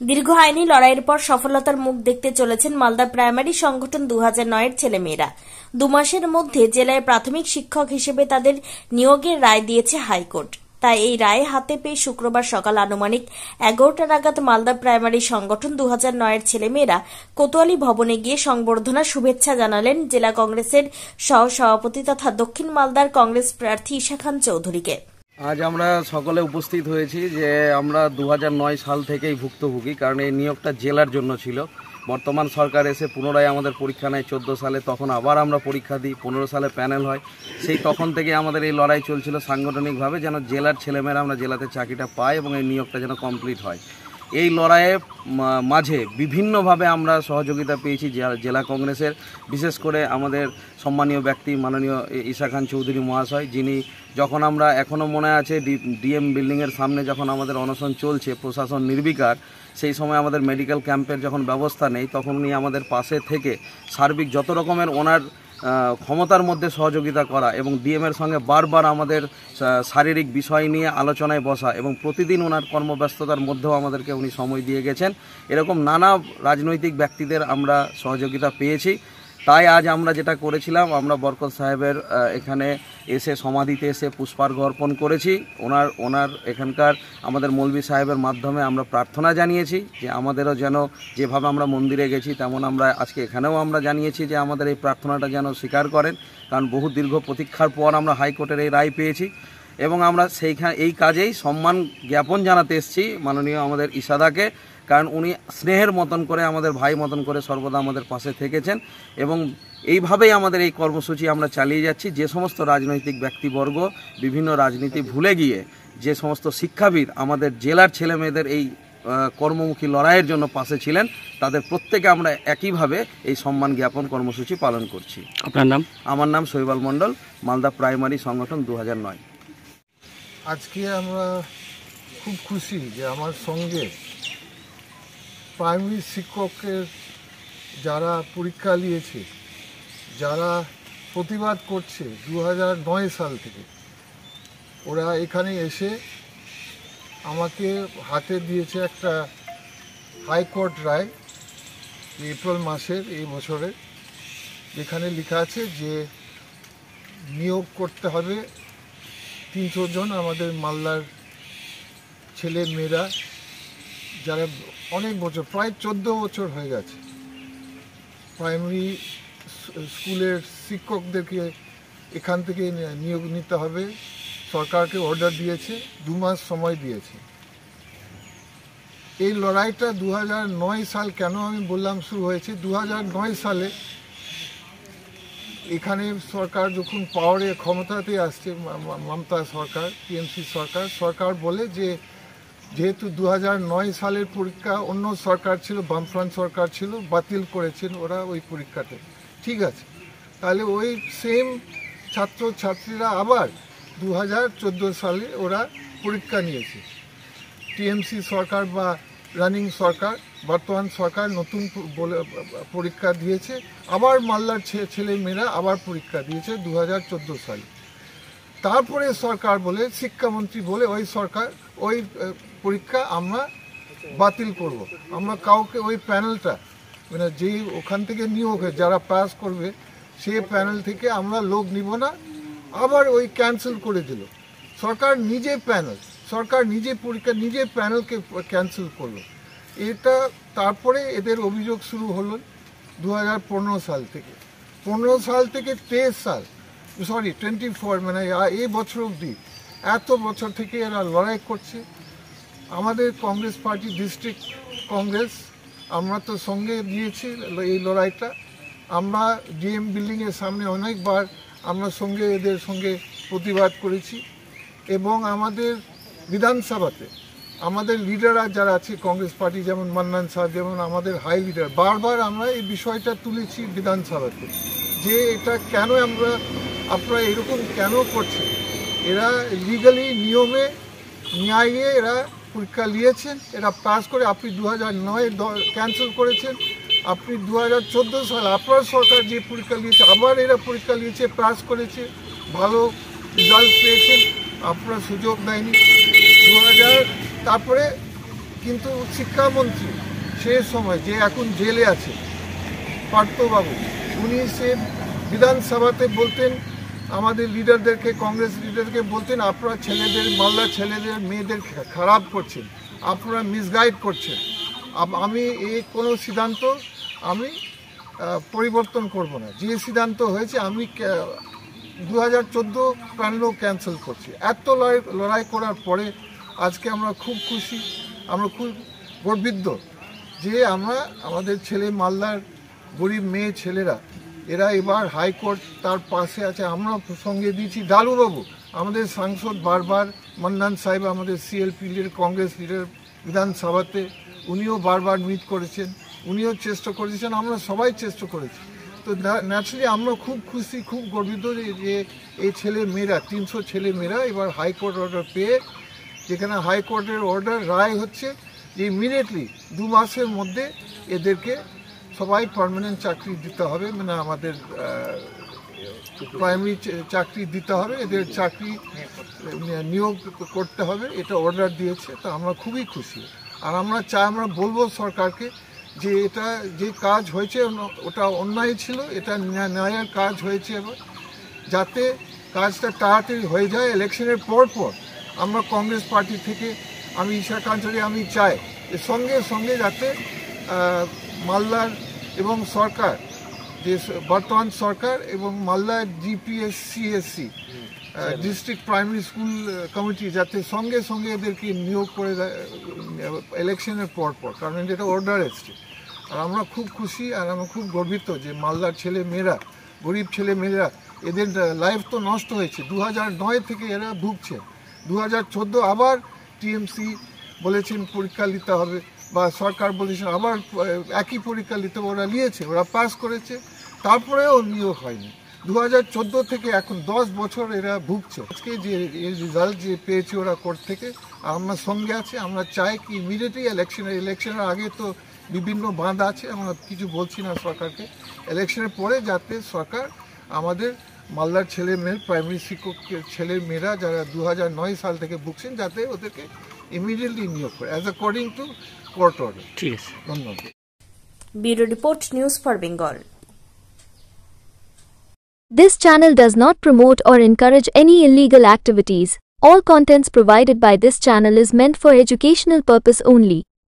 দীর্ঘ আইনি লড়াইয়ের পর সফলতার মুখ দেখতে চলেছেন মালদা প্রাইমারি সংগঠন 2009-এর ছেলেমেয়েরা। 2 মাসের মধ্যে জেলায় প্রাথমিক শিক্ষক হিসেবে তাদের নিয়োগের রায় দিয়েছে হাইকোর্ট। তাই এই রায় হাতে পেয়ে শুক্রবার সকাল আনুমানিক 11টা নাগাদ মালদা প্রাইমারি সংগঠন 2009-এর ছেলেমেয়েরা কোতোয়ালি ভবনে গিয়ে সংবর্ধনা শুভেচ্ছা জানালেন জেলা কংগ্রেসের সহ-সভাপতি তথা দক্ষিণ মালদার কংগ্রেস প্রার্থী ঈশা খান চৌধুরীকে। আজ আমরা সকলে উপস্থিত হয়েছি যে আমরা 2009 সাল থেকেই ভুক্তভোগী, কারণ এই নিয়োগটা জেলার জন্য ছিল। বর্তমান সরকার এসে পুনরায় আমাদের পরীক্ষা নেয় 14 সালে, তখন আবার আমরা পরীক্ষা দিই, 15 সালে প্যানেল হয়। সেই তখন থেকে আমাদের এই লড়াই চলছিল সাংগঠনিকভাবে, যেন জেলার ছেলেমেয়েরা আমরা জেলাতে চাকরিটা পাই এবং এই নিয়োগটা যেন কমপ্লিট হয়। এই লড়াইয়ের মাঝে বিভিন্নভাবে আমরা সহযোগিতা পেয়েছি জেলা কংগ্রেসের, বিশেষ করে আমাদের সম্মানীয় ব্যক্তি মাননীয় ঈশা খান চৌধুরী মহাশয়, যিনি যখন আমরা এখনও মনে আছে ডিএম বিল্ডিংয়ের সামনে যখন আমাদের অনশন চলছে, প্রশাসন নির্বিকার, সেই সময় আমাদের মেডিকেল ক্যাম্পের যখন ব্যবস্থা নেই, তখন উনি আমাদের পাশে থেকে সার্বিক যত রকমের ওনার ক্ষমতার মধ্যে সহযোগিতা করা এবং ডিএমের সঙ্গে বারবার আমাদের শারীরিক বিষয় নিয়ে আলোচনায় বসা এবং প্রতিদিন ওনার কর্মব্যস্ততার মধ্যেও আমাদেরকে উনি সময় দিয়ে গেছেন। এরকম নানা রাজনৈতিক ব্যক্তিদের আমরা সহযোগিতা পেয়েছি। তাই আজ আমরা যেটা করেছিলাম, আমরা বরকত সাহেবের এখানে এসে সমাধিতে এসে পুষ্পার্ঘ অর্পণ করেছি। ওনার এখানকার আমাদের মৌলভী সাহেবের মাধ্যমে আমরা প্রার্থনা জানিয়েছি যে আমাদেরও যেন যেভাবে আমরা মন্দিরে গেছি তেমন আমরা আজকে এখানেও আমরা জানিয়েছি যে আমাদের এই প্রার্থনাটা যেন স্বীকার করেন, কারণ বহু দীর্ঘ প্রতীক্ষার পর আমরা হাইকোর্টের এই রায় পেয়েছি এবং আমরা এই কাজেই সম্মান জ্ঞাপন জানাতে এসেছি মাননীয় আমাদের ঈশাদাকে, কারণ উনি স্নেহের মতন করে আমাদের ভাই মতন করে সর্বদা আমাদের পাশে থেকেছেন এবং এইভাবেই আমাদের এই কর্মসূচি আমরা চালিয়ে যাচ্ছি। যে সমস্ত রাজনৈতিক ব্যক্তিবর্গ বিভিন্ন রাজনীতি ভুলে গিয়ে যে সমস্ত শিক্ষাবিদ আমাদের জেলার ছেলেমেয়েদের এই কর্মমুখী লড়াইয়ের জন্য পাশে ছিলেন, তাদের প্রত্যেকে আমরা একইভাবে এই সম্মান জ্ঞাপন কর্মসূচি পালন করছি। আপনার নাম? আমার নাম শৈবাল মণ্ডল, মালদা প্রাইমারি সংগঠন 2009। আজকে আমরা খুব খুশি যে আমার সঙ্গে প্রাইমারি শিক্ষকের যারা পরীক্ষা নিয়েছে, যারা প্রতিবাদ করছে 2009 সাল থেকে, ওরা এখানে এসে আমাকে হাতে দিয়েছে একটা হাইকোর্ট রায় এপ্রিল মাসের এই বছরের, যেখানে লেখা আছে যে নিয়োগ করতে হবে 300 জন আমাদের মালদার ছেলে মেয়েরা, যারা অনেক বছর প্রায় 14 বছর হয়ে গেছে প্রাইমারি স্কুলের শিক্ষকদেরকে এখান থেকে নিয়োগ নিতে হবে। সরকারকে অর্ডার দিয়েছে, 2 মাস সময় দিয়েছে। এই লড়াইটা 2009 সাল কেন আমি বললাম শুরু হয়েছে, 2009 সালে এখানে সরকার যখন পাওয়ারে ক্ষমতাতে আসছে, মমতা সরকার, টিএমসি সরকার বলে যে যেহেতু 2009 সালের পরীক্ষা অন্য সরকার ছিল, বামফ্রন্ট সরকার ছিল, বাতিল করেছেন ওরা ওই পরীক্ষাতে। ঠিক আছে, তাহলে ওই সেম ছাত্রছাত্রীরা আবার 2014 সালে ওরা পরীক্ষা নিয়েছে। টিএমসি সরকার বা রানিং সরকার, বর্তমান সরকার নতুন পরীক্ষা দিয়েছে, আবার মালদার ছেলে মেয়েরা আবার পরীক্ষা দিয়েছে 2014 সালে। তারপরে সরকার বলে, শিক্ষামন্ত্রী বলে ওই সরকার ওই পরীক্ষা আমরা বাতিল করব, আমরা কাউকে ওই প্যানেলটা মানে যেই ওখান থেকে নিয়োগ হয়ে যারা পাস করবে সেই প্যানেল থেকে আমরা লোক নিব না, আবার ওই ক্যান্সেল করে দিল সরকার। সরকার নিজে পরীক্ষা নিজে প্যানেলকে ক্যান্সেল করলো। এটা তারপরে এদের অভিযোগ শুরু হলো 2015 সাল থেকে। 15 সাল থেকে 24 মানে এই বছর অবধি এত বছর থেকে এরা লড়াই করছে। আমাদের কংগ্রেস পার্টি ডিস্ট্রিক্ট কংগ্রেস আমরা তো সঙ্গে দিয়েছি এই লড়াইটা। আমরা ডিএম বিল্ডিংয়ের সামনে অনেকবার আমরা এদের সঙ্গে প্রতিবাদ করেছি এবং আমাদের বিধানসভাতে আমাদের লিডাররা যারা আছে কংগ্রেস পার্টি, যেমন মান্নান সাহেব, যেমন আমাদের হাই লিডার, বারবার আমরা এই বিষয়টা তুলেছি বিধানসভাতে যে এটা কেন আপনারা এরকম কেন করছেন। এরা লিগালি নিয়মে ন্যায়ে এরা পরীক্ষা নিয়েছেন, এরা পাস করে। আপনি 2009 ক্যান্সেল করেছেন, আপনি 2014 সাল আপনার সরকার যে পরীক্ষা নিয়েছে আবার এরা পরীক্ষা নিয়েছে, পাস করেছে, ভালো রেজাল্ট পেয়েছেন, আপনারা সুযোগ দেয়নি। তারপরে কিন্তু শিক্ষামন্ত্রী সে সময় যে এখন জেলে আছে পার্থবাবু, উনি সে বিধানসভাতে বলতেন, আমাদের লিডারদেরকে, কংগ্রেস লিডারকে বলতেন, আপনারা ছেলেদের, মালদার ছেলেদের মেয়েদের খারাপ করছেন, আপনারা মিসগাইড করছেন। আমি এই কোনো সিদ্ধান্ত আমি পরিবর্তন করব না। যে সিদ্ধান্ত হয়েছে আমি 2014 প্যানেলও ক্যান্সেল করছি। এত লড়াই করার পরে আজকে আমরা খুব খুশি, আমরা খুব গর্বিত যে আমরা আমাদের ছেলে, মালদার গরিব মেয়ে ছেলেরা, এরা এবার হাইকোর্ট তার পাশে আছে। আমরা সঙ্গে দিয়েছি ডালুবাবু, আমাদের সাংসদ বারবার, মান্নান সাহেব আমাদের সিএলপি লিডার, কংগ্রেস লিডার বিধানসভাতে, উনিও বারবার মিট করেছেন, উনিও চেষ্টা করেছেন, আমরা সবাই চেষ্টা করেছি। তো ন্যাচারালি আমরা খুব খুশি, খুব গর্বিত যে এই ছেলে মেয়েরা, 300 ছেলে মেয়েরা এবার হাইকোর্ট অর্ডার পেয়ে, যেখানে হাইকোর্টের অর্ডার রায় হচ্ছে যে ইমিডিয়েটলি 2 মাসের মধ্যে এদেরকে সবাই পার্মানেন্ট চাকরি দিতে হবে, মানে আমাদের প্রাইমারি চাকরি দিতে হবে, এদের চাকরি নিয়োগ করতে হবে, এটা অর্ডার দিয়েছে। তো আমরা খুবই খুশি। আর আমরা বলবো সরকারকে যে এটা যে কাজ হয়েছে ওটা অন্যায় ছিল, এটা ন্যায়ের কাজ হয়েছে, এবার যাতে কাজটা তাড়াতাড়ি হয়ে যায়। ইলেকশনের পর আমরা কংগ্রেস পার্টি থেকে, আমি ঈশা কাঞ্চলি, আমি চাই যে সঙ্গে সঙ্গে যাতে মালদার এবং সরকার, যে বর্তমান সরকার এবং মালদার জিপিএসসি ডিস্ট্রিক্ট প্রাইমারি স্কুল কমিটি যাতে সঙ্গে সঙ্গে এদেরকে নিয়োগ করে দেয় ইলেকশনের পর, কারণ এটা অর্ডার এসছে। আর আমরা খুব খুশি আর আমরা খুব গর্বিত যে মালদার ছেলে মেয়েরা, গরিব ছেলে মেয়েরা, এদের লাইফ তো নষ্ট হয়েছে। 2009 থেকে এরা ভুগছে। 2014 আবার টিএমসি বলেছেন পরীক্ষা নিতে হবে, বা সরকার বলেছেন আবার একই পরীক্ষা নিতে হবে, ওরা নিয়েছে, ওরা পাস করেছে, তারপরেও নিয়োগ হয়নি। 2014 থেকে এখন 10 বছর এরা ভুগছে। আজকে যে রেজাল্ট যে পেয়েছে ওরা কোর্ট থেকে, আমরা সঙ্গে আছে। আমরা চাই কি ইমিডিয়েটলি ইলেকশনের আগে তো বিভিন্ন বাঁধা আছে, আমরা কিছু বলছি না সরকারকে, ইলেকশনের পরে যাতে সরকার আমাদের মালদার ছেলে মেয়ের, প্রাইমারি শিক্ষকের ছেলে মেয়েরা যারা 2009 সাল থেকে ভুগছেন, যাতে ওদেরকে ইমিডিয়েটলি নিয়োগ করে as according to court order. ঠিক আছে, ধন্যবাদ। Bureau report, news for Bengal. This channel does not promote or encourage any illegal activities. All contents provided by this channel is meant for educational purpose only.